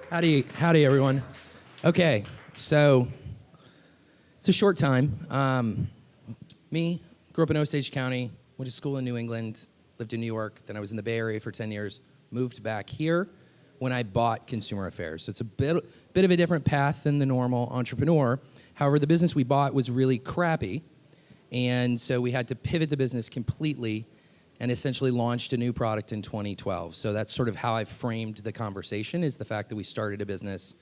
Howdy, everyone. Okay, so it's a short time. Me, grew up in Osage County, went to school in New England, lived in New York, then I was in the Bay Area for 10 years, moved back here when I bought Consumer Affairs. So it's a bit of a different path than the normal entrepreneur. However, the business we bought was really crappy, and so we had to pivot the business completely and essentially launched a new product in 2012. So that's sort of how I framed the conversation, is the fact that we started a business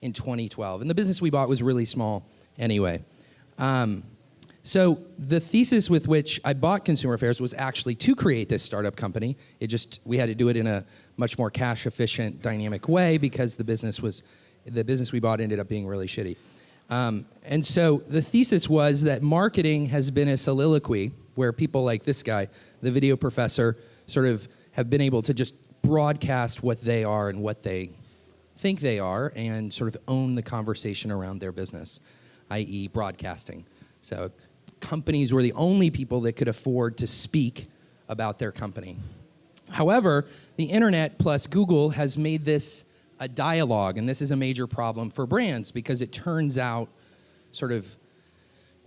in 2012. And the business we bought was really small anyway. So the thesis with which I bought Consumer Affairs was actually to create this startup company. We had to do it in a much more cash efficient, dynamic way because the business we bought ended up being really shitty. And so the thesis was that marketing has been a soliloquy where people like this guy, the video professor, sort of have been able to just broadcast what they are and what they think they are and sort of own the conversation around their business, i.e. broadcasting. So companies were the only people that could afford to speak about their company. However, the internet plus Google has made this a dialogue, and this is a major problem for brands because it turns out sort of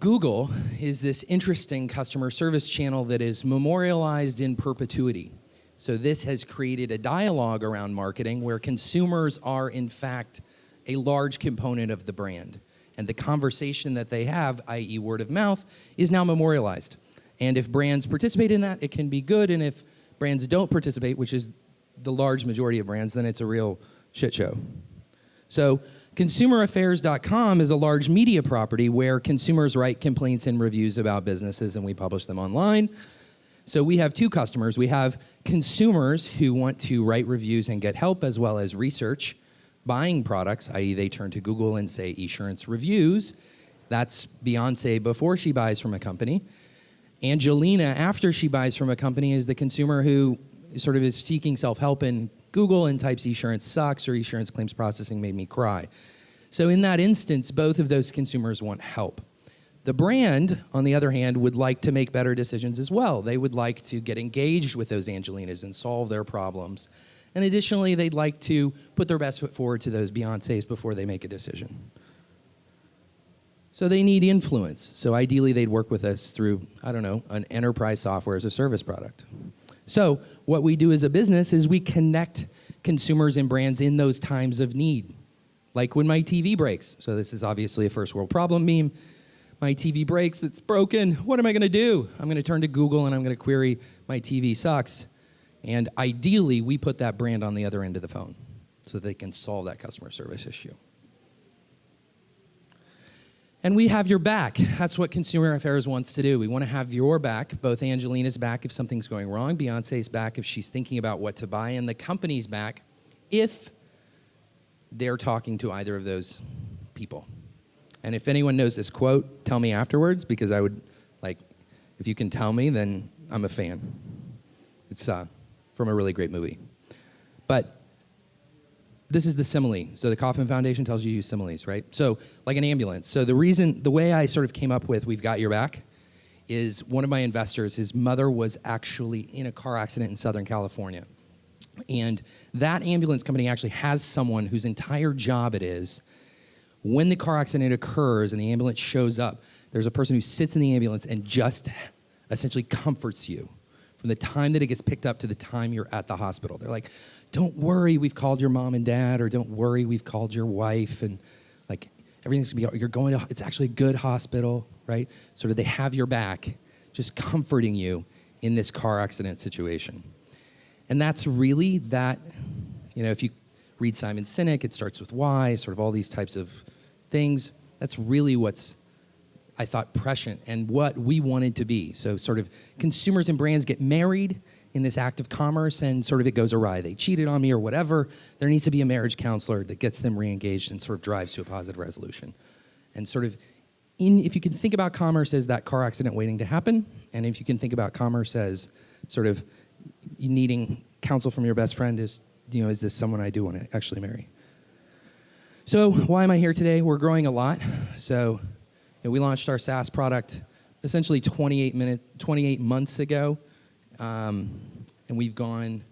Google is this interesting customer service channel that is memorialized in perpetuity. So this has created a dialogue around marketing where consumers are, in fact, a large component of the brand. And the conversation that they have, i.e. word of mouth, is now memorialized. And if brands participate in that, it can be good. And if brands don't participate, which is the large majority of brands, then it's a real shit show. So consumeraffairs.com is a large media property where consumers write complaints and reviews about businesses, and we publish them online. So we have two customers. We have consumers who want to write reviews and get help, as well as research buying products, i.e. they turn to Google and say Esurance reviews. That's Beyonce before she buys from a company. Angelina, after she buys from a company, is the consumer who sort of is seeking self-help in Google and types Esurance sucks or Esurance claims processing made me cry. So in that instance, both of those consumers want help. The brand, on the other hand, would like to make better decisions as well. They would like to get engaged with those Angelinas and solve their problems. And additionally, they'd like to put their best foot forward to those Beyoncés before they make a decision. So they need influence. So ideally, they'd work with us through, I don't know, an enterprise software as a service product. So what we do as a business is we connect consumers and brands in those times of need. Like when my TV breaks. So this is obviously a first world problem meme. My TV breaks, it's broken. What am I gonna do? I'm gonna turn to Google and I'm gonna query my TV sucks. And ideally, we put that brand on the other end of the phone so they can solve that customer service issue. And we have your back. That's what Consumer Affairs wants to do. We want to have your back, both Angelina's back if something's going wrong, Beyonce's back if she's thinking about what to buy, and the company's back if they're talking to either of those people. And if anyone knows this quote, tell me afterwards, because I would, if you can tell me, then I'm a fan. It's from a really great movie. But this is the simile. So the Kauffman Foundation tells you to use similes, right? So like an ambulance. So the way I sort of came up with we've got your back is one of my investors, his mother was actually in a car accident in Southern California. And that ambulance company actually has someone whose entire job it is, when the car accident occurs and the ambulance shows up, there's a person who sits in the ambulance and just essentially comforts you from the time that it gets picked up to the time you're at the hospital. They're like, don't worry, we've called your mom and dad, or don't worry, we've called your wife, and everything's gonna be, it's actually a good hospital, right? Sort of they have your back, just comforting you in this car accident situation. And that's really that, if you read Simon Sinek, it starts with why, sort of all these types of things. That's really what's, I thought, prescient and what we wanted to be. So sort of consumers and brands get married in this act of commerce and sort of it goes awry. They cheated on me or whatever. There needs to be a marriage counselor that gets them re-engaged and sort of drives to a positive resolution. And sort of, if you can think about commerce as that car accident waiting to happen, and if you can think about commerce as sort of needing counsel from your best friend is this someone I do want to actually marry? So why am I here today? We're growing a lot. So we launched our SaaS product essentially 28 months ago. And we've gone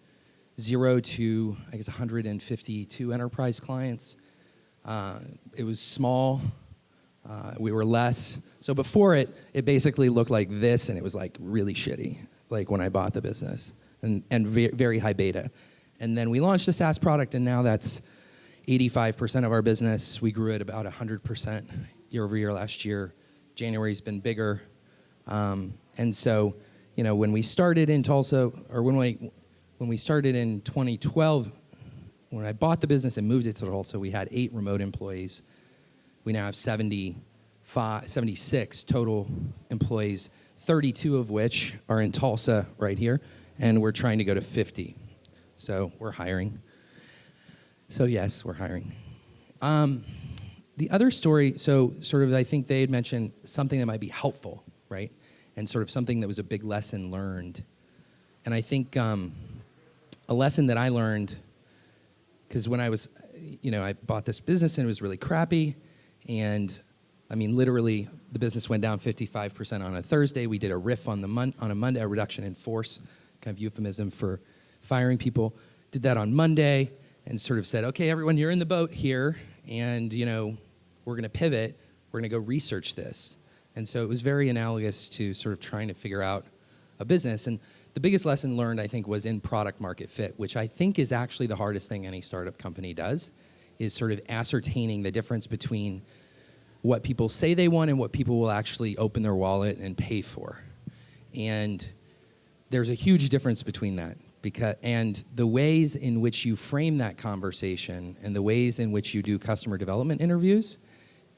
0 to, I guess, 152 enterprise clients. It was small. We were less. So before it basically looked like this, and it was like really shitty, like when I bought the business, and very high beta. And then we launched a SaaS product, and now that's 85% of our business. We grew at about 100% year over year last year. January's been bigger. And so, when we started in Tulsa, or when we started in 2012, when I bought the business and moved it to Tulsa, we had 8 remote employees. We now have 76 total employees, 32 of which are in Tulsa right here, and we're trying to go to 50. So we're hiring. So yes, we're hiring. The other story, so sort of I think they had mentioned something that might be helpful, right? And sort of something that was a big lesson learned. And I think a lesson that I learned, because when I was, I bought this business and it was really crappy. And I mean, literally, the business went down 55% on a Thursday. We did a RIF on a Monday, a reduction in force, kind of euphemism for firing people. Did that on Monday and sort of said, okay, everyone, you're in the boat here. And, we're going to pivot. We're going to go research this. And so it was very analogous to sort of trying to figure out a business. And the biggest lesson learned, I think, was in product market fit, which I think is actually the hardest thing any startup company does, is sort of ascertaining the difference between what people say they want and what people will actually open their wallet and pay for. And there's a huge difference between that. And the ways in which you frame that conversation and the ways in which you do customer development interviews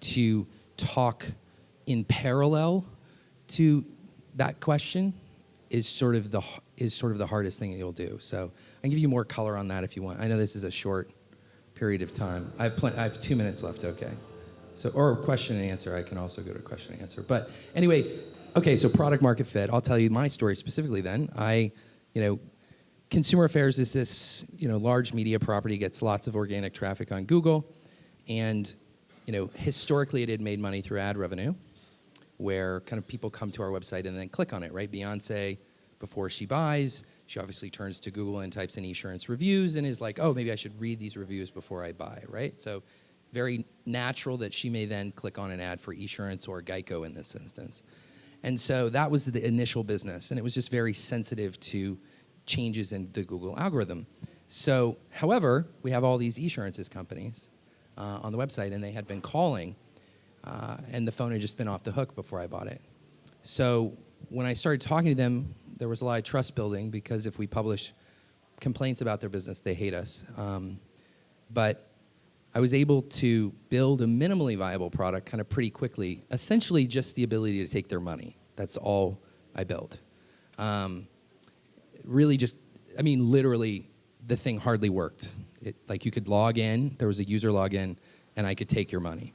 to talk in parallel to that question is sort of the hardest thing that you'll do. So I can give you more color on that if you want. I know this is a short period of time. I have 2 minutes left, okay. So, or question and answer. I can also go to question and answer. But anyway, okay, so product market fit. I'll tell you my story specifically then. Consumer Affairs is this, large media property, gets lots of organic traffic on Google. And, historically it had made money through ad revenue, where kind of people come to our website and then click on it, right? Beyonce, before she buys, she obviously turns to Google and types in insurance reviews and is like, oh, maybe I should read these reviews before I buy, right? So very natural that she may then click on an ad for Esurance or Geico in this instance. And so that was the initial business, and it was just very sensitive to changes in the Google algorithm. So, however, we have all these Esurances companies on the website, and they had been calling, and the phone had just been off the hook before I bought it. So when I started talking to them, there was a lot of trust building, because if we publish complaints about their business, they hate us. But I was able to build a minimally viable product kind of pretty quickly, essentially just the ability to take their money. That's all I built. Really just, literally, the thing hardly worked. You could log in, there was a user login, and I could take your money.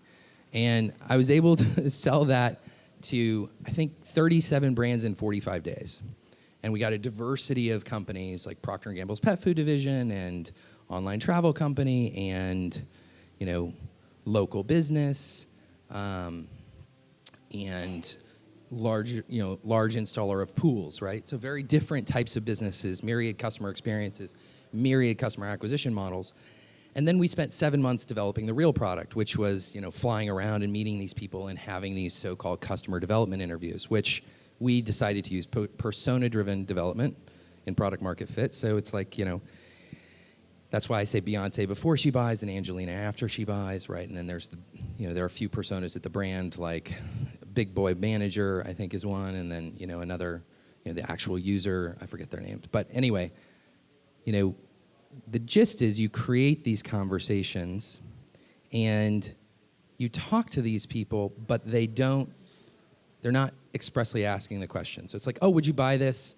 And I was able to sell that to, I think, 37 brands in 45 days. And we got a diversity of companies like Procter & Gamble's pet food division and online travel company and, local business and large installer of pools, right? So very different types of businesses, myriad customer experiences, myriad customer acquisition models. And then we spent 7 months developing the real product, which was, flying around and meeting these people and having these so-called customer development interviews, which we decided to use persona-driven development in product market fit. So it's like, that's why I say Beyonce before she buys and Angelina after she buys, right? And then there's there are a few personas at the brand, like Big Boy Manager, I think is one, and then, another, the actual user, I forget their names. But anyway, the gist is you create these conversations and you talk to these people, but they're not expressly asking the question. So it's like, oh, would you buy this?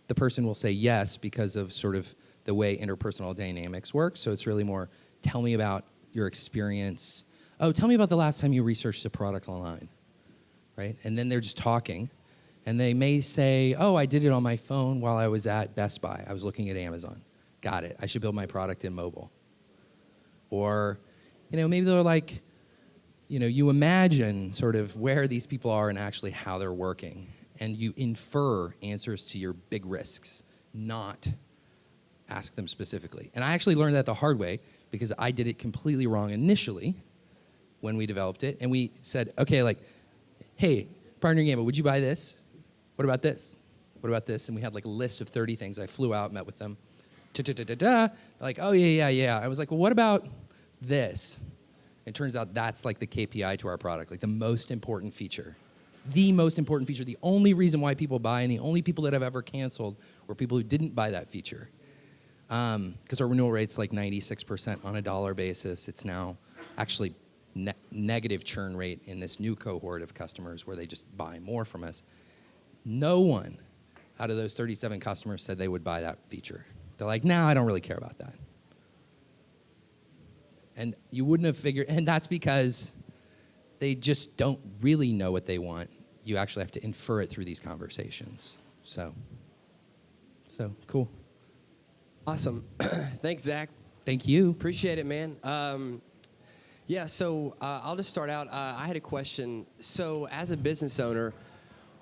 The person will say yes because of sort of the way interpersonal dynamics work. So it's really more, tell me about your experience. Oh, tell me about the last time you researched a product online, right? And then they're just talking. And they may say, oh, I did it on my phone while I was at Best Buy. I was looking at Amazon. Got it. I should build my product in mobile. Or, maybe they're like, you imagine sort of where these people are and actually how they're working. And you infer answers to your big risks, not ask them specifically. And I actually learned that the hard way because I did it completely wrong initially when we developed it. And we said, okay, like, hey, Procter & Gamble, would you buy this? What about this? What about this? And we had like a list of 30 things. I flew out, met with them. They're like, oh, yeah. I was like, well, what about this? It turns out that's like the KPI to our product, like the most important feature. The most important feature, the only reason why people buy, and the only people that have ever canceled were people who didn't buy that feature. Because our renewal rate's like 96% on a dollar basis. It's now actually negative churn rate in this new cohort of customers where they just buy more from us. No one out of those 37 customers said they would buy that feature. They're like, no, I don't really care about that. And you wouldn't have figured, and that's because they just don't really know what they want. You actually have to infer it through these conversations. So cool. Awesome. Thanks, Zach. Thank you. Appreciate it, man. Yeah, so I'll just start out. I had a question. So as a business owner,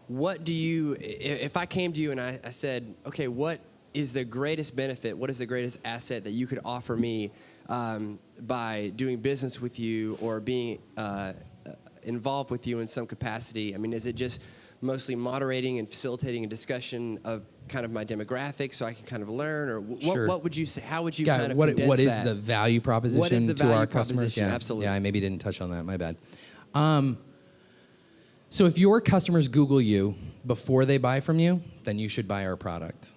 what do you, if I came to you and I said, okay, what is the greatest benefit, what is the greatest asset that you could offer me by doing business with you or being involved with you in some capacity? I mean, is it just mostly moderating and facilitating a discussion of kind of my demographics so I can kind of learn, or what would you say? How would you kind of condense what is that? the value proposition What is the to value our customers? proposition? Yeah. Absolutely. Yeah, I maybe didn't touch on that. My bad. So if your customers Google you before they buy from you, then you should buy our product.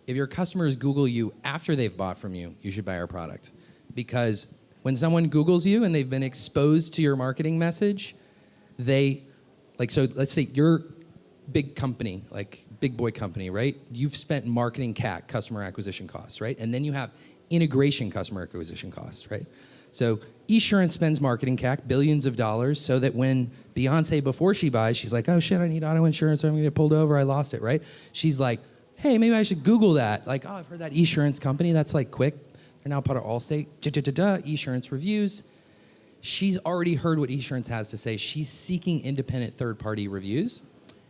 If your customers Google you after they've bought from you, you should buy our product. Because when someone Googles you and they've been exposed to your marketing message, so let's say you're big company, like big boy company, right? You've spent marketing CAC, customer acquisition costs, right? And then you have integration customer acquisition costs, right? So Esurance spends marketing CAC, billions of dollars, so that when Beyonce, before she buys, she's like, oh shit, I need auto insurance, or I'm gonna get pulled over, I lost it, right? She's like, hey, maybe I should Google that. Like, oh, I've heard that Esurance company, that's like quick. They're now part of Allstate, Esurance reviews. She's already heard what Esurance has to say. She's seeking independent third-party reviews.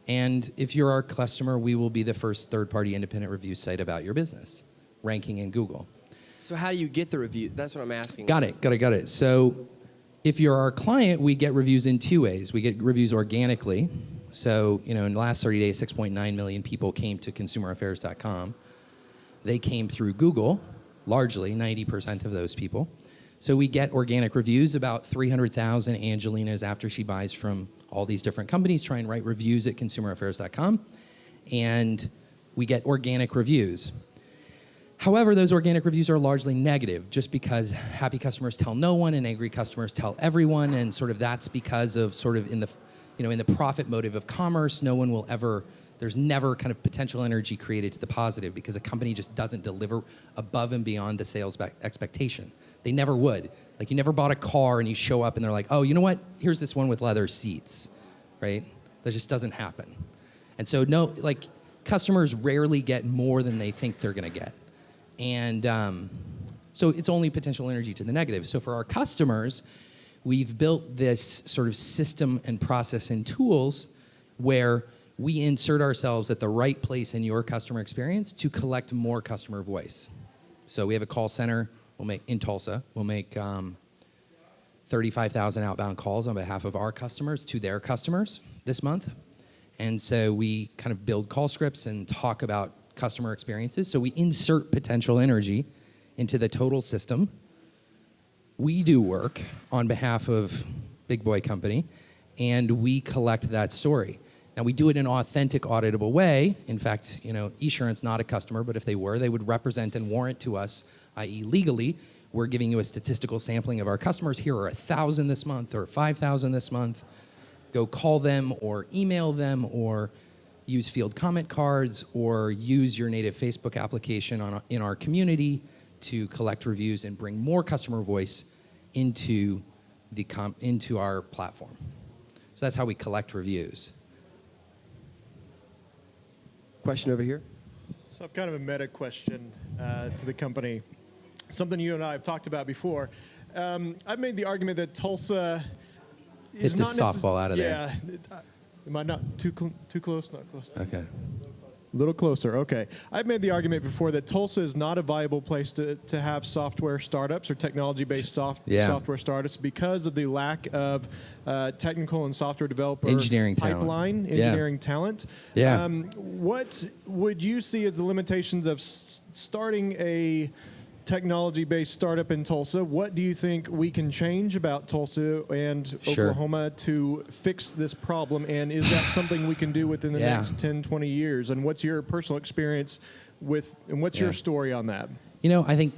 And if you're our customer, we will be the first third-party independent review site about your business, ranking in Google. So how do you get the review? That's what I'm asking. Got it. So if you're our client, we get reviews in two ways. We get reviews organically. So, in the last 30 days, 6.9 million people came to consumeraffairs.com. They came through Google, largely, 90% of those people. So we get organic reviews, about 300,000 Angelinas after she buys from all these different companies, try and write reviews at consumeraffairs.com, and we get organic reviews. However, those organic reviews are largely negative, just because happy customers tell no one and angry customers tell everyone, and sort of that's because of sort of in the profit motive of commerce, there's never kind of potential energy created to the positive because a company just doesn't deliver above and beyond the sales expectation. They never would. Like, you never bought a car and you show up and they're like, oh, you know what? Here's this one with leather seats, right? That just doesn't happen. And so customers rarely get more than they think they're gonna get. And so it's only potential energy to the negative. So for our customers, we've built this sort of system and process and tools where we insert ourselves at the right place in your customer experience to collect more customer voice. So we have a call center in Tulsa. We'll make 35,000 outbound calls on behalf of our customers to their customers this month. And so we kind of build call scripts and talk about customer experiences. So we insert potential energy into the total system. We do work on behalf of Big Boy Company, and we collect that story. Now, we do it in an authentic, auditable way. In fact, Esurance, not a customer, but if they were, they would represent and warrant to us, i.e. legally, we're giving you a statistical sampling of our customers. Here are 1,000 this month or 5,000 this month. Go call them or email them or use field comment cards or use your native Facebook application in our community to collect reviews and bring more customer voice into our platform. So that's how we collect reviews. Question over here. So I've kind of a meta question to the company. Something you and I have talked about before. I've made the argument that Tulsa is not the softball out of there. Yeah. Am I not too close? Not close. Okay. A little closer, okay. I've made the argument before that Tulsa is not a viable place to have software startups or technology-based software startups because of the lack of technical and software developer engineering talent. Yeah. What would you see as the limitations of starting a technology-based startup in Tulsa? What do you think we can change about Tulsa and Oklahoma to fix this problem? And is that something we can do within the next 10, 20 years? And what's your personal experience and what's your story on that? I think,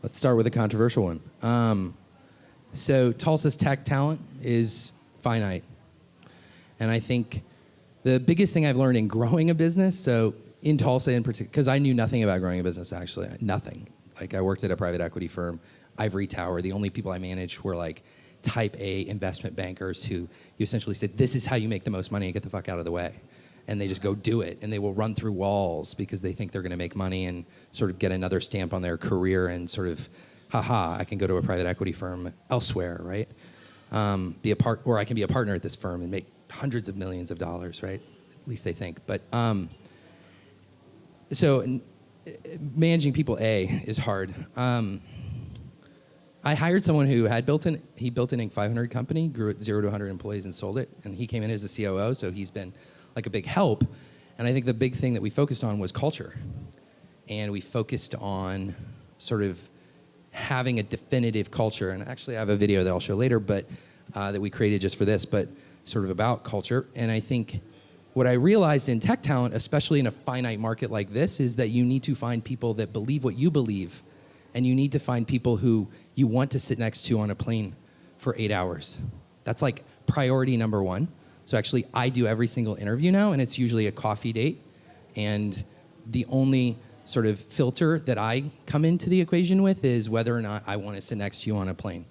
let's start with a controversial one. So Tulsa's tech talent is finite. And I think the biggest thing I've learned in growing a business, so in Tulsa in particular, because I knew nothing about growing a business, actually, nothing. Like, I worked at a private equity firm, Ivory Tower. The only people I managed were like type A investment bankers who you essentially said, this is how you make the most money and get the fuck out of the way. And they just go do it. And they will run through walls because they think they're going to make money and sort of get another stamp on their career and sort of, haha, I can go to a private equity firm elsewhere, right? Or I can be a partner at this firm and make hundreds of millions of dollars, right? At least they think. But so managing people, is hard. I hired someone who had built an Inc. 500 company, grew it 0 to 100 employees and sold it. And he came in as a COO, so he's been like a big help. And I think the big thing that we focused on was culture. And we focused on sort of having a definitive culture. And actually I have a video that I'll show later, but that we created just for this, but sort of about culture. And I think what I realized in tech talent, especially in a finite market like this, is that you need to find people that believe what you believe, and you need to find people who you want to sit next to on a plane for 8 hours. That's like priority number one. So actually, I do every single interview now, and it's usually a coffee date. And the only sort of filter that I come into the equation with is whether or not I want to sit next to you on a plane.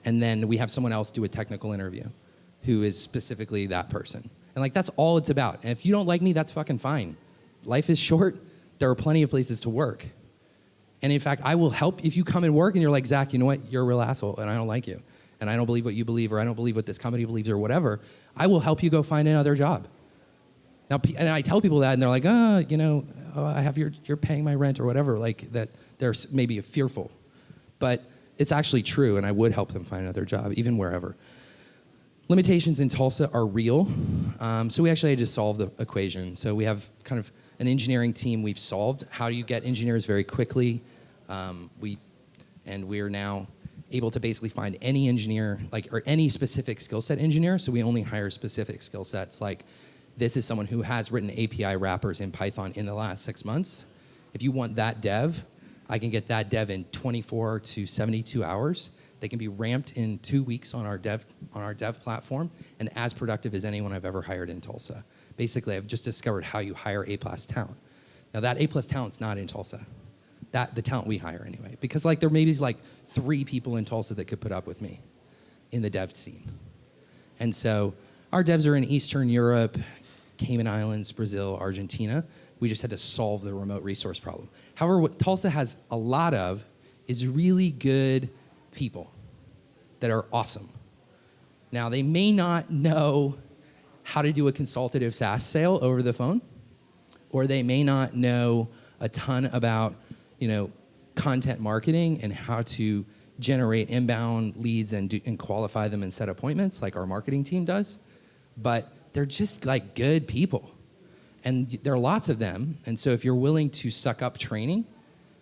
And then we have someone else do a technical interview who is specifically that person. And like, that's all it's about. And if you don't like me, that's fucking fine. Life is short. There are plenty of places to work. And in fact, I will help if you come and work and you're like, Zach, you know what? You're a real asshole and I don't like you. And I don't believe what you believe, or I don't believe what this company believes, or whatever. I will help you go find another job. Now, and I tell people that and they're like, I have you're paying my rent or whatever, like that they're maybe fearful. But it's actually true, and I would help them find another job, even wherever. Limitations in Tulsa are real. So we actually had to solve the equation. So we have kind of an engineering team we've solved. How do you get engineers very quickly? We are now able to basically find any engineer, or any specific skill set engineer. So we only hire specific skill sets. Like, this is someone who has written API wrappers in Python in the last 6 months. If you want that dev, I can get that dev in 24 to 72 hours. They can be ramped in 2 weeks on our dev platform, and as productive as anyone I've ever hired in Tulsa. Basically, I've just discovered how you hire A+ talent. Now, that A+ talent's not in Tulsa. The talent we hire anyway, because there may be 3 people in Tulsa that could put up with me in the dev scene. And so our devs are in Eastern Europe, Cayman Islands, Brazil, Argentina. We just had to solve the remote resource problem. However, what Tulsa has a lot of is really good people that are awesome. Now, they may not know how to do a consultative SaaS sale over the phone, or they may not know a ton about, content marketing and how to generate inbound leads and qualify them and set appointments like our marketing team does. But they're just good people. And there are lots of them. And so if you're willing to suck up training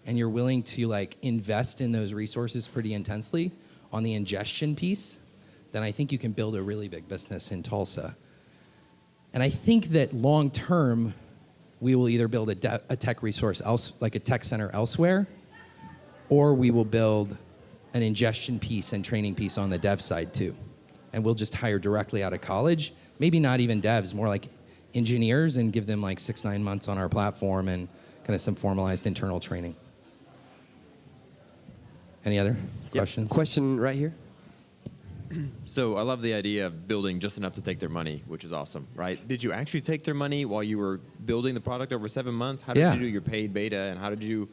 and you're willing to invest in those resources pretty intensely on the ingestion piece, then I think you can build a really big business in Tulsa. And I think that long term, we will either build a tech resource like a tech center elsewhere, or we will build an ingestion piece and training piece on the dev side too. And we'll just hire directly out of college, maybe not even devs, more like engineers, and give them 6-9 months on our platform and kind of some formalized internal training. Any other questions? Question right here. So I love the idea of building just enough to take their money, which is awesome, right? Did you actually take their money while you were building the product over 7 months? How did you do your paid beta, and how did you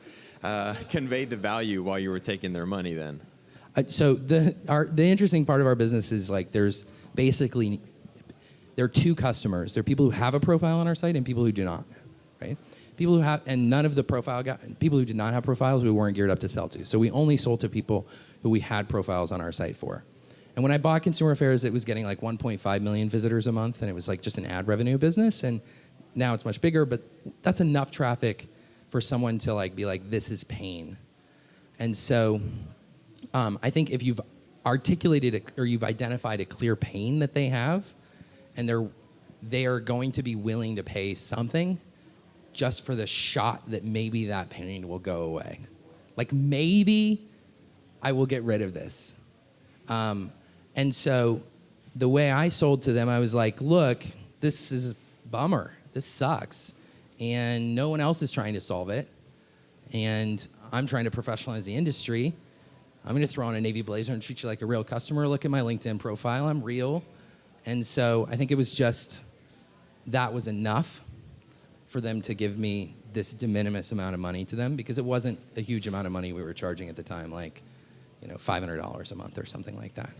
convey the value while you were taking their money then? So the interesting part of our business is there's basically there are two customers. There are people who have a profile on our site and people who do not, right? People who have, and none of the people who did not have profiles, we weren't geared up to sell to. So we only sold to people who we had profiles on our site for. And when I bought Consumer Affairs, it was getting like 1.5 million visitors a month, and it was like just an ad revenue business. And now it's much bigger, but that's enough traffic for someone to like be like, this is pain. And so I think if you've articulated or you've identified a clear pain that they have, and they are going to be willing to pay something just for the shot that maybe that pain will go away. Like maybe I will get rid of this. And so the way I sold to them, I was like, look, this is a bummer. This sucks. And no one else is trying to solve it. And I'm trying to professionalize the industry. I'm going to throw on a navy blazer and treat you like a real customer. Look at my LinkedIn profile. I'm real. And so I think it was just, that was enough for them to give me this de minimis amount of money to them, because it wasn't a huge amount of money we were charging at the time, like, $500 a month or something like that.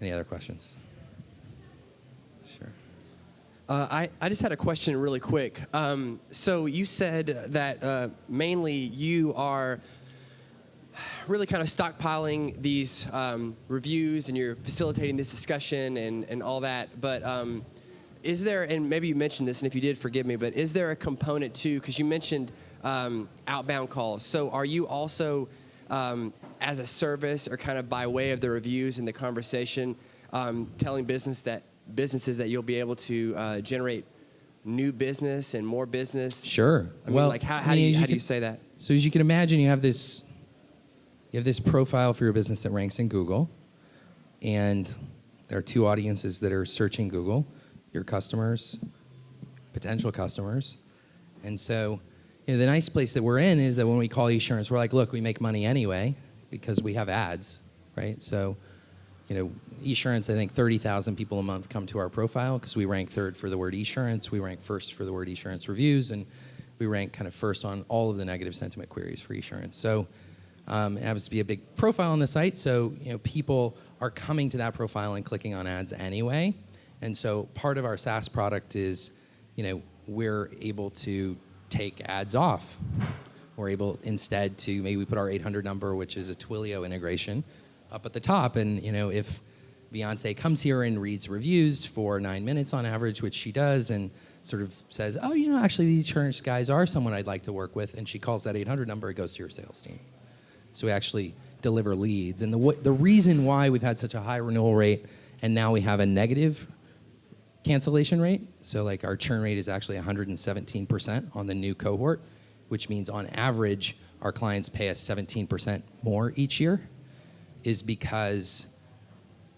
Any other questions? Sure. I just had a question really quick. So you said that mainly you are really kind of stockpiling these reviews and you're facilitating this discussion and all that. But is there, and maybe you mentioned this, and if you did, forgive me, but is there a component too, because you mentioned outbound calls. So are you also, as a service or kind of by way of the reviews and the conversation, telling businesses that you'll be able to generate new business and more business? Sure. I mean, like how do you say that? So as you can imagine, you have this profile for your business that ranks in Google, and there are two audiences that are searching Google: your customers, potential customers. And so, the nice place that we're in is that when we call Esurance, we're like, look, we make money anyway because we have ads, right? So, Esurance, I think 30,000 people a month come to our profile because we rank third for the word Esurance, we rank first for the word Esurance reviews, and we rank kind of first on all of the negative sentiment queries for Esurance. So it happens to be a big profile on the site, so people are coming to that profile and clicking on ads anyway. And so part of our SaaS product is, we're able to take ads off. We're able instead to, maybe we put our 800 number, which is a Twilio integration, up at the top. And if Beyonce comes here and reads reviews for 9 minutes on average, which she does, and sort of says, oh, actually these insurance guys are someone I'd like to work with, and she calls that 800 number, it goes to your sales team. So we actually deliver leads. And the reason why we've had such a high renewal rate, and now we have a negative cancellation rate, so like our churn rate is actually 117% on the new cohort, which means on average our clients pay us 17% more each year, is because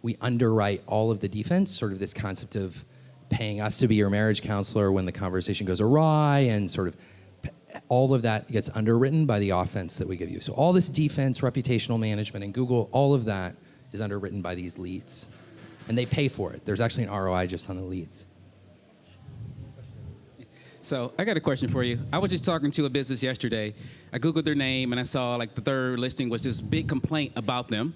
we underwrite all of the defense, sort of this concept of paying us to be your marriage counselor when the conversation goes awry, and sort of all of that gets underwritten by the offense that we give you. So all this defense, reputational management, and Google, all of that is underwritten by these leads. And they pay for it. There's actually an ROI just on the leads. So I got a question for you. I was just talking to a business yesterday. I Googled their name, and I saw like the third listing was this big complaint about them.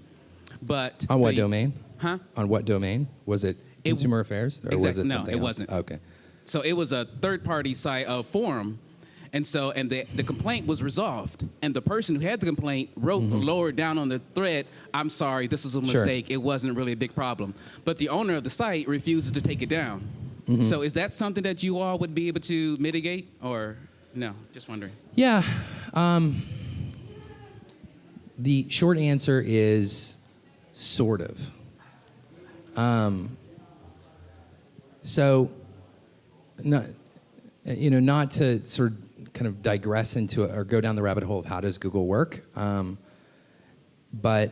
But on what domain? Huh? On what domain? Was it Consumer Affairs? Or was it no, something it else? wasn't. Okay. So it was a third-party site forum. And so, the complaint was resolved. And the person who had the complaint wrote lower down on the thread, I'm sorry, this was a mistake. It wasn't really a big problem. But the owner of the site refuses to take it down. So is that something that you all would be able to mitigate, or no? Just wondering. Yeah. The short answer is sort of. So, not to sort of kind of digress into or go down the rabbit hole of how does Google work, but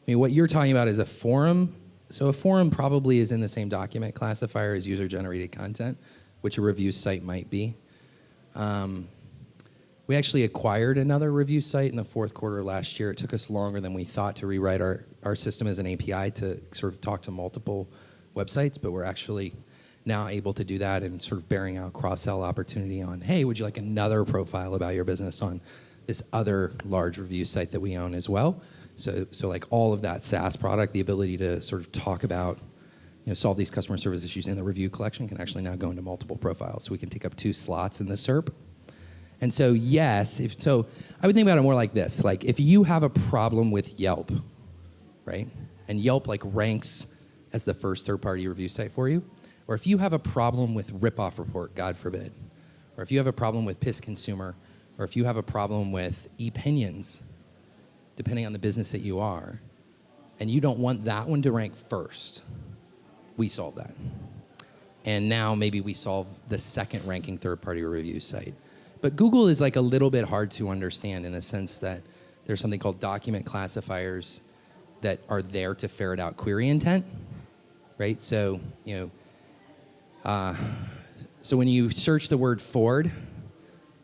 what you're talking about is a forum. So a forum probably is in the same document classifier as user-generated content, which a review site might be. We actually acquired another review site in the fourth quarter last year. It took us longer than we thought to rewrite our system as an API to sort of talk to multiple websites, but we're actually now able to do that and sort of bearing out cross-sell opportunity on, hey, would you like another profile about your business on this other large review site that we own as well? So like all of that SaaS product, the ability to sort of talk about, solve these customer service issues in the review collection can actually now go into multiple profiles. So we can take up 2 slots in the SERP. And so yes, I would think about it more like this. Like if you have a problem with Yelp, right? And Yelp like ranks as the first third-party review site for you, or if you have a problem with Ripoff Report, God forbid, or if you have a problem with Piss Consumer, or if you have a problem with ePinions, depending on the business that you are, and you don't want that one to rank first, we solve that. And now maybe we solve the second ranking third-party review site. But Google is like a little bit hard to understand in the sense that there's something called document classifiers that are there to ferret out query intent, right? So, so when you search the word Ford,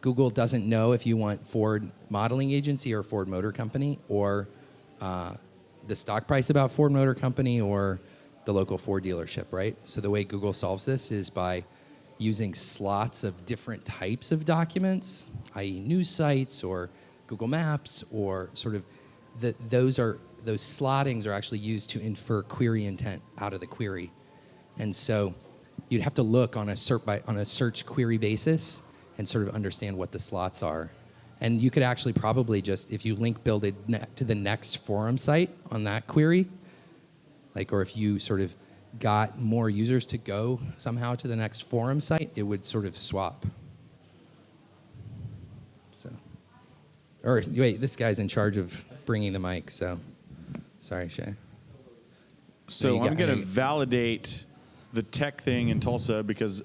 Google doesn't know if you want Ford Modeling Agency or Ford Motor Company, or the stock price about Ford Motor Company, or the local Ford dealership, right? So the way Google solves this is by using slots of different types of documents, i.e. news sites or Google Maps, or sort of those slottings are actually used to infer query intent out of the query. And so you'd have to look on a search query basis and sort of understand what the slots are. And you could actually probably just, if you link build it to the next forum site on that query, or if you sort of got more users to go somehow to the next forum site, it would sort of swap. So, or wait, this guy's in charge of bringing the mic, so sorry, Shay. So I'm going to validate the tech thing in Tulsa because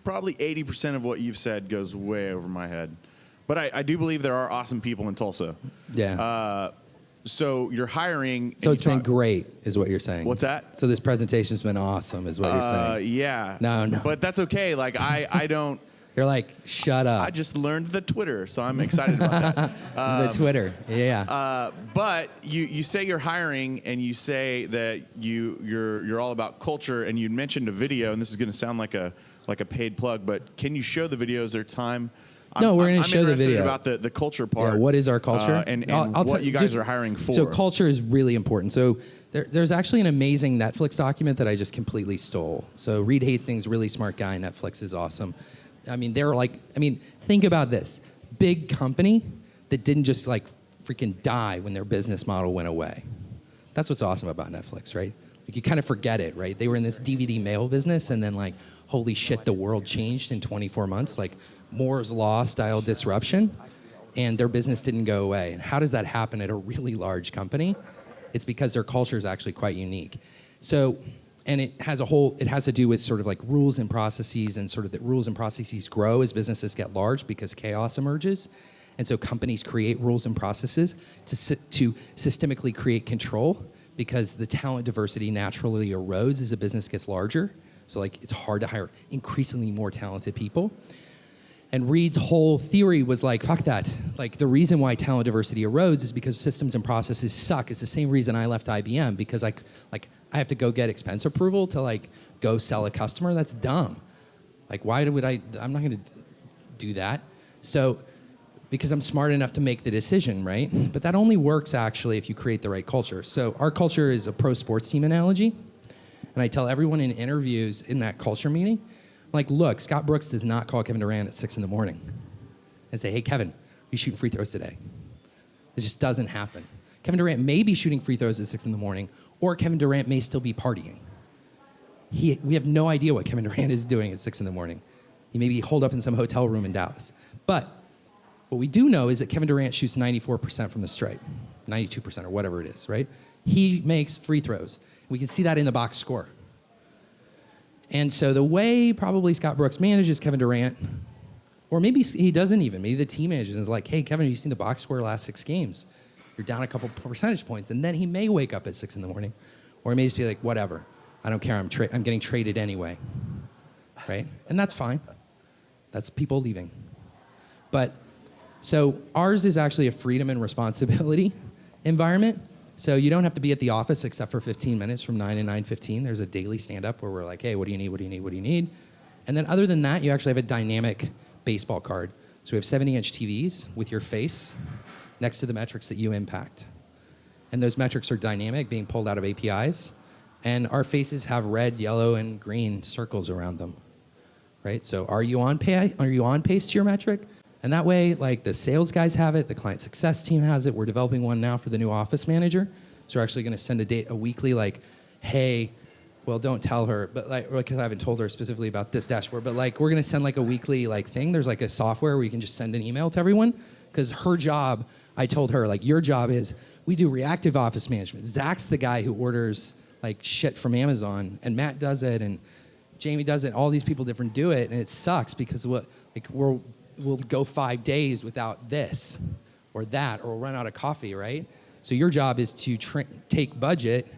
probably 80% of what you've said goes way over my head. But I do believe there are awesome people in Tulsa. Yeah. So you're hiring. So it's been great, is what you're saying. What's that? So this presentation's been awesome, is what you're saying. Yeah. No. But that's okay. Like I don't. You're like, shut up. I just learned the Twitter, so I'm excited about that. The Twitter, yeah. But you say you're hiring, and you say that you're all about culture, and you mentioned a video, and this is going to sound like a paid plug, but can you show the video? Is there time? No, we're going to show the video. I'm interested about the culture part. Yeah, what is our culture? And what you guys are hiring for. So culture is really important. So there's actually an amazing Netflix document that I just completely stole. So Reed Hastings, really smart guy. Netflix is awesome. I mean, think about this. Big company that didn't just freaking die when their business model went away. That's what's awesome about Netflix, right? You kind of forget it, right? They were in this DVD mail business, and then holy shit, the world changed in 24 months, Moore's Law style disruption, and their business didn't go away. And how does that happen at a really large company? It's because their culture is actually quite unique. So, and it has to do with sort of rules and processes, and sort of that rules and processes grow as businesses get large because chaos emerges. And so companies create rules and processes to systemically create control, because the talent diversity naturally erodes as a business gets larger. So it's hard to hire increasingly more talented people. And Reed's whole theory was fuck that. The reason why talent diversity erodes is because systems and processes suck. It's the same reason I left IBM, because I have to go get expense approval to go sell a customer. That's dumb. I'm not gonna do that. So, because I'm smart enough to make the decision, right? But that only works actually if you create the right culture. So our culture is a pro sports team analogy. And I tell everyone in interviews in that culture meeting, look, Scott Brooks does not call Kevin Durant at 6 a.m. and say, hey, Kevin, are you shooting free throws today? It just doesn't happen. Kevin Durant may be shooting free throws at 6 a.m, or Kevin Durant may still be partying. We have no idea what Kevin Durant is doing at 6 a.m. He may be holed up in some hotel room in Dallas. But what we do know is that Kevin Durant shoots 94% from the stripe, 92% or whatever it is, right? He makes free throws. We can see that in the box score. And so the way probably Scott Brooks manages Kevin Durant, or maybe he doesn't even, maybe the team manages and is like, hey, Kevin, have you seen the box score last 6 games? You're down a couple percentage points. And then he may wake up at 6 a.m, or he may just be like, whatever, I don't care, I'm getting traded anyway, right? And that's fine. That's people leaving. But so ours is actually a freedom and responsibility environment. So you don't have to be at the office except for 15 minutes from 9 to 9:15. There's a daily stand-up where we're like, hey, what do you need, what do you need, what do you need? And then other than that, you actually have a dynamic baseball card. So we have 70-inch TVs with your face next to the metrics that you impact. and those metrics are dynamic, being pulled out of APIs, and our faces have red, yellow, and green circles around them, right? So are you on pace to your metric? And that way, like, the sales guys have it, the client success team has it. We're developing one now for the new office manager. So we're actually going to send a weekly, like, hey, well, don't tell her, but like, because I haven't told her specifically about this dashboard, but like, we're going to send like a weekly like thing. There's like a software where you can just send an email to everyone, because her job, I told her, like, your job is, we do reactive office management. Zach's the guy who orders like shit from Amazon, and Matt does it, and Jamie does it. All these people different do it, and it sucks because we'll go 5 days without this or that, or we'll run out of coffee, right? So your job is to take budget,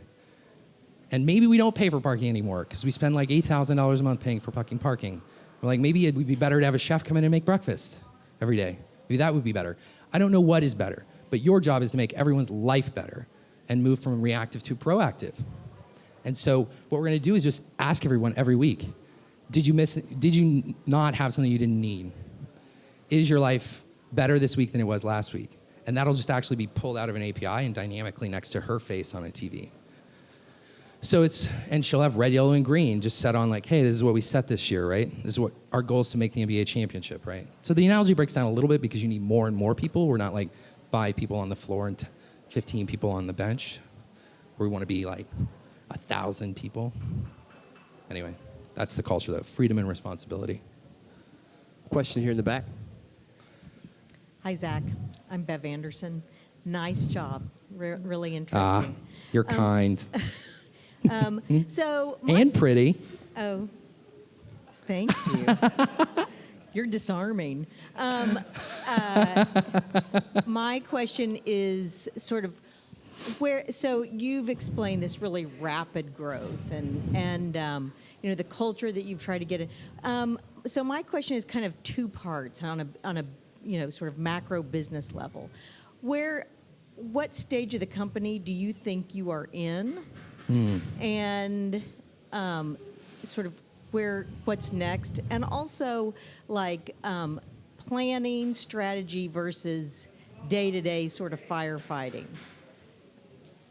and maybe we don't pay for parking anymore because we spend like $8,000 a month paying for parking. We're like, maybe it would be better to have a chef come in and make breakfast every day. Maybe that would be better. I don't know what is better, but your job is to make everyone's life better and move from reactive to proactive. And so what we're going to do is just ask everyone every week, did you not have something you didn't need? Is your life better this week than it was last week? And that'll just actually be pulled out of an API and dynamically next to her face on a TV. So and she'll have red, yellow, and green just set on like, hey, this is what we set this year, right? This is what our goal is, to make the NBA championship, right? So the analogy breaks down a little bit because you need more and more people. We're not like 5 people on the floor and 15 people on the bench. We want to be like 1,000 people. Anyway, that's the culture, though. Freedom and responsibility. Question here in the back. Hi, Zach. I'm Bev Anderson. Nice job. Really interesting. You're kind. So and pretty. Oh, thank you. You're disarming. My question is sort of so you've explained this really rapid growth and the culture that you've tried to get in. So my question is kind of 2 parts on a sort of macro business level. What stage of the company do you think you are in? And sort of what's next, and also like planning strategy versus day-to-day sort of firefighting.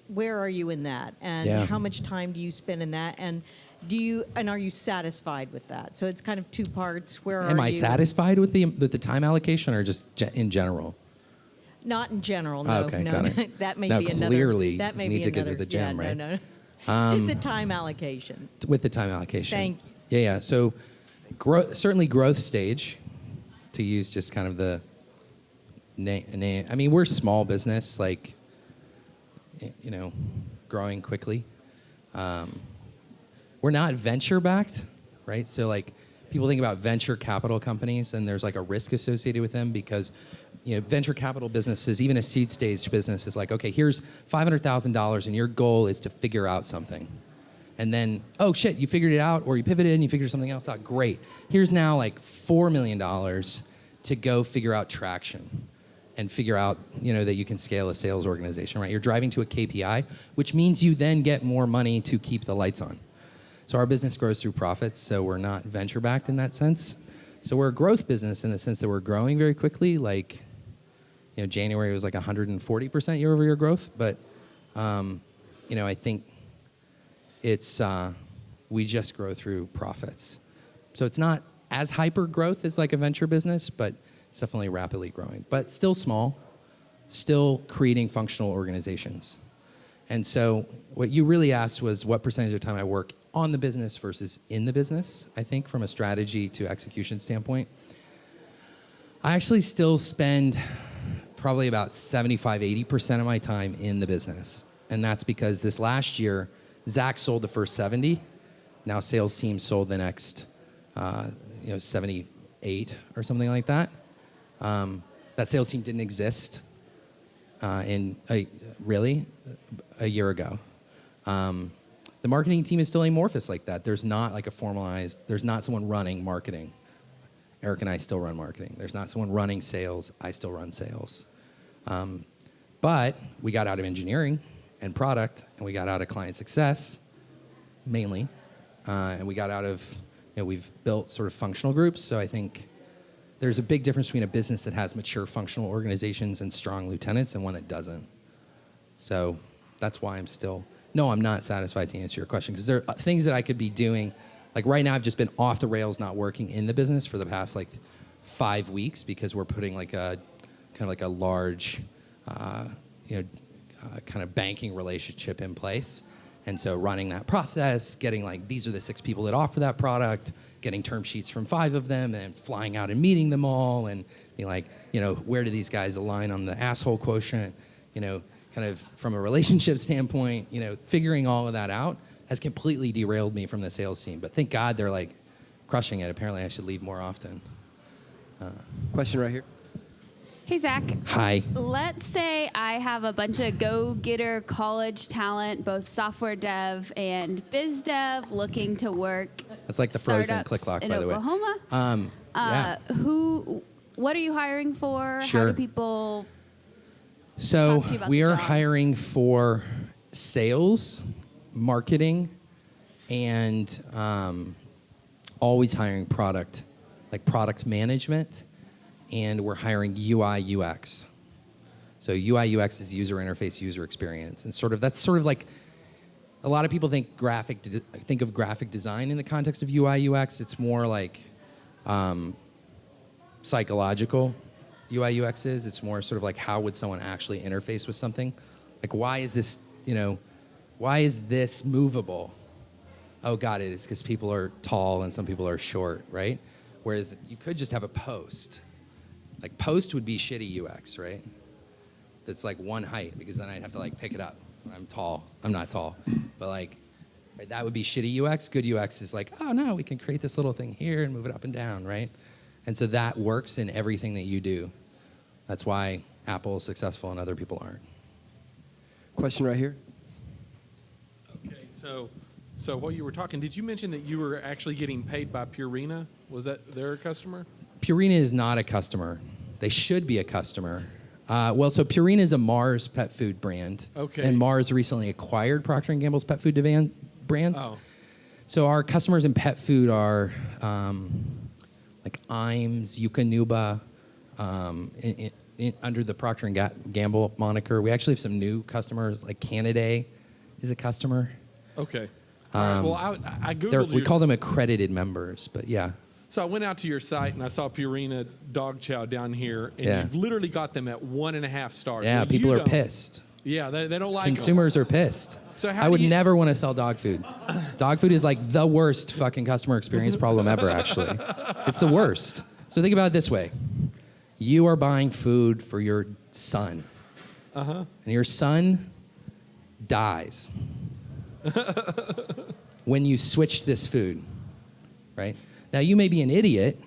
Where are you in that, and how much time do you spend in that, and are you satisfied with that? So it's kind of 2 parts. Where are you? Am I satisfied with the time allocation, or just in general? Not in general, no. Okay, no. got it. That may No, be another. clearly That may need be to get another. to the gym, yeah, right? No. Just the time allocation. With the time allocation. Thank you. Yeah. So, certainly growth stage, to use just kind of the name. I mean, we're small business, like, growing quickly. We're not venture backed, right? So like, people think about venture capital companies, and there's like a risk associated with them because venture capital businesses, even a seed stage business, is like, okay, here's $500,000 and your goal is to figure out something. And then, oh shit, you figured it out, or you pivoted and you figured something else out. Great. Here's now like $4 million to go figure out traction and figure out, that you can scale a sales organization, right? You're driving to a KPI, which means you then get more money to keep the lights on. So our business grows through profits, so we're not venture backed in that sense. So we're a growth business in the sense that we're growing very quickly, like, January was like 140% year over year growth, but, I think it's, we just grow through profits. So it's not as hyper growth as like a venture business, but it's definitely rapidly growing, but still small, still creating functional organizations. And so what you really asked was what percentage of time I work on the business versus in the business, I think, from a strategy to execution standpoint. I actually still spend probably about 75-80% of my time in the business. And that's because this last year, Zach sold the first 70. Now sales team sold the next 78 or something like that. That sales team didn't exist really a year ago. The marketing team is still amorphous like that. There's not like there's not someone running marketing. Eric and I still run marketing. There's not someone running sales. I still run sales. But we got out of engineering and product, and we got out of client success, mainly. And we got out of, we've built sort of functional groups. So I think there's a big difference between a business that has mature functional organizations and strong lieutenants and one that doesn't. So that's why I'm not satisfied to answer your question, because there are things that I could be doing. Like right now, I've just been off the rails, not working in the business for the past like 5 weeks, because we're putting like a kind of like a large, kind of banking relationship in place. And so running that process, getting like, these are the 6 people that offer that product, getting term sheets from 5 of them, and flying out and meeting them all, and being like, where do these guys align on the asshole quotient? Kind of from a relationship standpoint, figuring all of that out has completely derailed me from the sales team. But thank God they're like crushing it. Apparently I should leave more often. Question right here. Hey, Zach. Hi. Let's say I have a bunch of go-getter college talent, both software dev and biz dev, looking to work. That's like the Frozen click lock, by the way. Oklahoma. Yeah. What are you hiring for? Sure. How do people So talk to you about we the are jobs? hiring for sales, marketing, and always hiring product, like product management, and we're hiring UI UX. So UI UX is user interface, user experience, and that's sort of like a lot of people think of graphic design in the context of UI UX. It's more like psychological. UI UX is. It's more sort of like, how would someone actually interface with something? Like, why is this movable? Oh, got it. It's because people are tall and some people are short, right? Whereas you could just have a post. Like, post would be shitty UX, right? That's like one height, because then I'd have to like pick it up. I'm tall. I'm not tall. But like, right, that would be shitty UX. Good UX is like, oh no, we can create this little thing here and move it up and down, right? And so that works in everything that you do. That's why Apple is successful and other people aren't. Question right here. Okay, so while you were talking, did you mention that you were actually getting paid by Purina? Was that their customer? Purina is not a customer. They should be a customer. So Purina is a Mars pet food brand. Okay. And Mars recently acquired Procter & Gamble's pet food brands. Oh. So our customers in pet food are like Iams, Eukanuba, under the Procter & Gamble moniker. We actually have some new customers, like Canaday is a customer. Okay. All right, well, I Googled We call them accredited members, but yeah. So I went out to your site and I saw Purina Dog Chow down here, and Yeah. you've literally got them at 1.5 stars. Yeah, Well, people you are don't- pissed. Yeah, they don't like 'em. Consumers are pissed. So how I would do you- never want to sell dog food. Dog food is like the worst fucking customer experience problem ever, actually. It's the worst. So think about it this way. You are buying food for your son. And your son dies when you switch this food, right? Now, you may be an idiot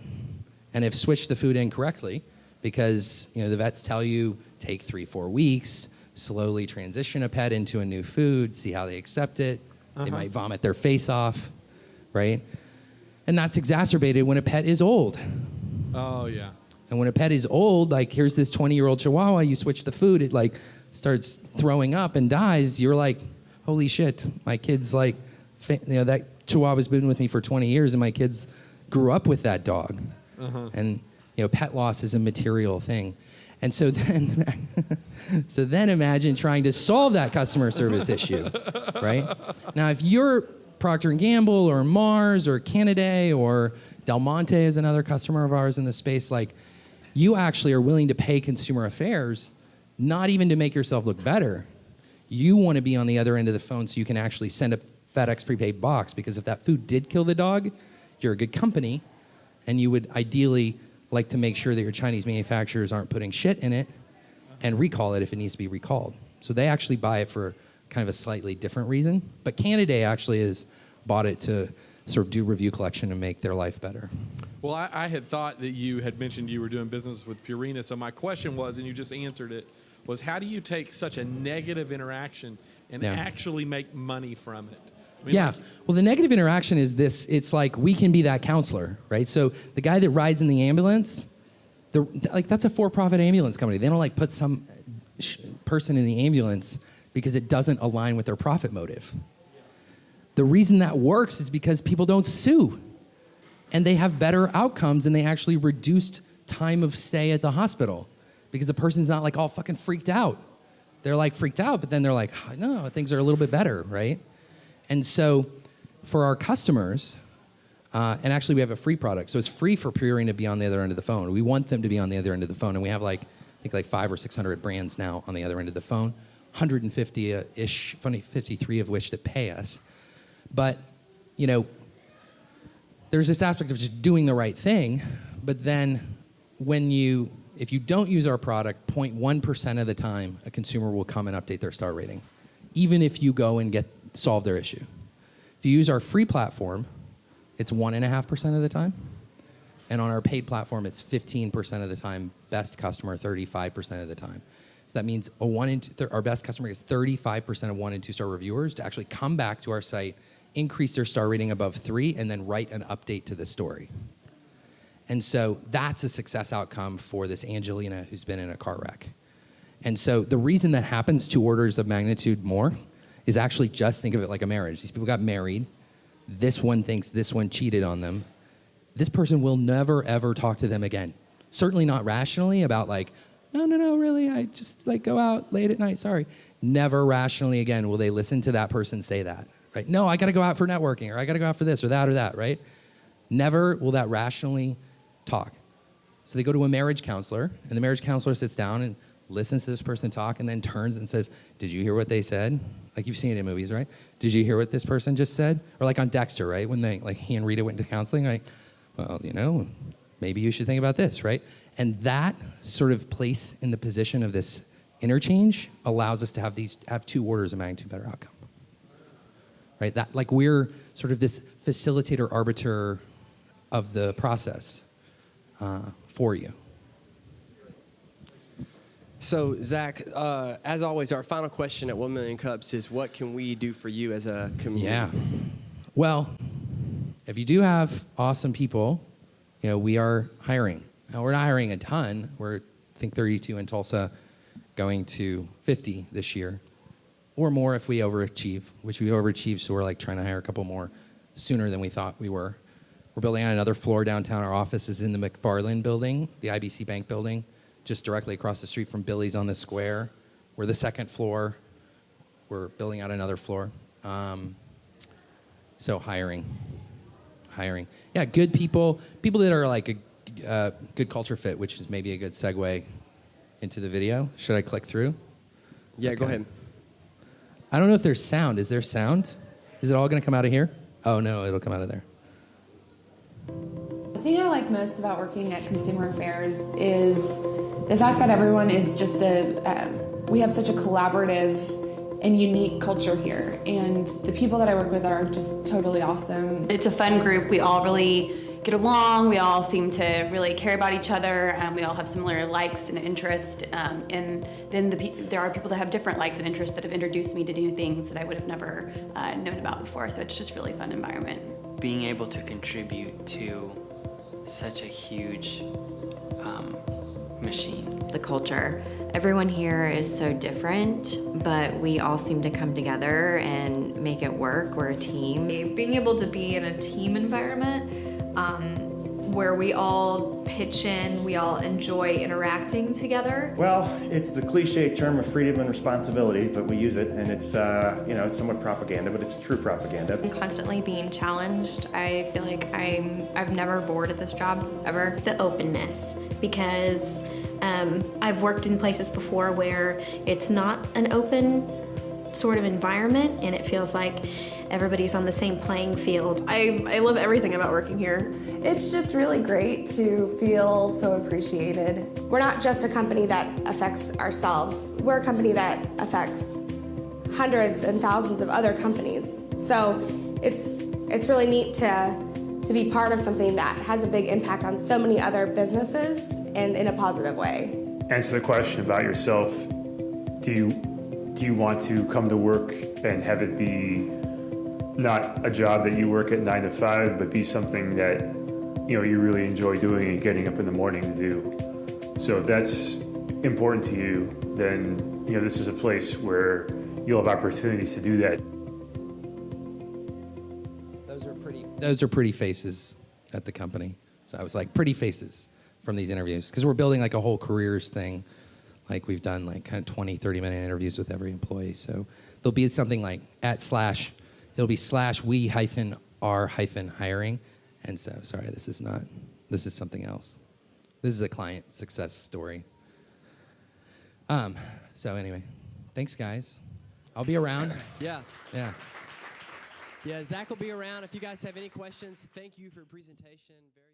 and have switched the food incorrectly, because the vets tell you take 3-4 weeks, slowly transition a pet into a new food, see how they accept it. They might vomit their face off, right? And that's exacerbated when a pet is old. Oh, yeah. And when a pet is old, like here's this 20-year-old Chihuahua, you switch the food, it like starts throwing up and dies. You're like, holy shit, my kid's like, that Chihuahua's been with me for 20 years and my kids grew up with that dog. And pet loss is a material thing. And so then imagine trying to solve that customer service issue, right? Now, if you're Procter & Gamble or Mars or Canaday or Del Monte is another customer of ours in the space, like you actually are willing to pay consumer affairs, not even to make yourself look better. You want to be on the other end of the phone so you can actually send a FedEx prepaid box, because if that food did kill the dog, you're a good company, and you would ideally like to make sure that your Chinese manufacturers aren't putting shit in it and recall it if it needs to be recalled. So they actually buy it for kind of a slightly different reason. But Canaday actually has bought it to sort of do review collection and make their life better. Well, I had thought that you had mentioned you were doing business with Purina. So my question was, and you just answered it, was how do you take such a negative interaction and actually make money from it? I mean, Yeah. Well, the negative interaction is this. It's like we can be that counselor, right? So the guy that rides in the ambulance, that's a for-profit ambulance company. They don't like put some person in the ambulance because it doesn't align with their profit motive. The reason that works is because people don't sue, and they have better outcomes, and they actually reduced time of stay at the hospital because the person's not like all fucking freaked out, they're like freaked out, but then they're like, oh, no, things are a little bit better, right? And so for our customers, and actually we have a free product, so it's free for Purina to be on the other end of the phone. We want them to be on the other end of the phone, and we have I think 500 or 600 brands now on the other end of the phone, 150-ish, 53 of which that pay us. But, there's this aspect of just doing the right thing, but then if you don't use our product, 0.1% of the time, a consumer will come and update their star rating, even if you go and solve their issue. If you use our free platform, it's 1.5% of the time. And on our paid platform, it's 15% of the time, best customer 35% of the time. So that means our best customer gets 35% of 1 and 2 star reviewers to actually come back to our site, increase their star rating above 3, and then write an update to the story. And so that's a success outcome for this Angelina who's been in a car wreck. And so the reason that happens 2 orders of magnitude more is actually just think of it like a marriage. These people got married. This one thinks this one cheated on them. This person will never, ever talk to them again. Certainly not rationally about no, really, I just go out late at night, sorry. Never rationally again will they listen to that person say that, right? No, I gotta go out for networking, or I gotta go out for this or that, right? Never will that rationally talk. So they go to a marriage counselor, and the marriage counselor sits down and listens to this person talk and then turns and says, did you hear what they said? You've seen it in movies, right? Did you hear what this person just said? Or on Dexter, right? When he and Rita went to counseling, well, maybe you should think about this, right? And that sort of place in the position of this interchange allows us to have 2 orders of magnitude better outcome, right? That we're sort of this facilitator arbiter of the process for you. So, Zach, as always, our final question at 1 Million Cups is, what can we do for you as a community? Yeah. Well, if you do have awesome people, we are hiring. Now, we're not hiring a ton. We're, I think, 32 in Tulsa, going to 50 this year, or more if we overachieve, which we overachieved, so we're trying to hire a couple more sooner than we thought we were. We're building on another floor downtown. Our office is in the McFarland building, the IBC Bank building, just directly across the street from Billy's on the square. We're the 2nd floor. We're building out another floor. So hiring. Yeah, good people that are a good culture fit, which is maybe a good segue into the video. Should I click through? Yeah, okay. Go ahead. I don't know if there's sound. Is there sound? Is it all going to come out of here? Oh, no, it'll come out of there. The thing I like most about working at Consumer Affairs is the fact that everyone is just we have such a collaborative and unique culture here, and the people that I work with are just totally awesome. It's a fun group. We all really get along. We all seem to really care about each other. We all have similar likes and interests. And then there are people that have different likes and interests that have introduced me to new things that I would have never known about before. So it's just a really fun environment. Being able to contribute to such a huge machine. The culture. Everyone here is so different, but we all seem to come together and make it work. We're a team. Being able to be in a team environment where we all pitch in, we all enjoy interacting together. Well, it's the cliche term of freedom and responsibility, but we use it, and it's it's somewhat propaganda, but it's true propaganda. I'm constantly being challenged. I feel like I've never bored at this job ever. The openness, because I've worked in places before where it's not an open sort of environment, and it feels like everybody's on the same playing field. I love everything about working here. It's just really great to feel so appreciated. We're not just a company that affects ourselves. We're a company that affects hundreds and thousands of other companies. So it's really neat to be part of something that has a big impact on so many other businesses and in a positive way. Answer the question about yourself. Do you want to come to work and have it be not a job that you work at 9 to 5, but be something that you really enjoy doing and getting up in the morning to do? So if that's important to you, then this is a place where you'll have opportunities to do that. Those are pretty faces at the company. So I was like, pretty faces from these interviews, because we're building a whole careers thing. Like we've done like kind of 20, 30-minute interviews with every employee. So there'll be something like it'll be /we-r-hiring. And so, sorry, this is something else. This is a client success story. So anyway, thanks guys. I'll be around. Yeah. Yeah. Yeah, Zach will be around. If you guys have any questions, thank you for your presentation. Very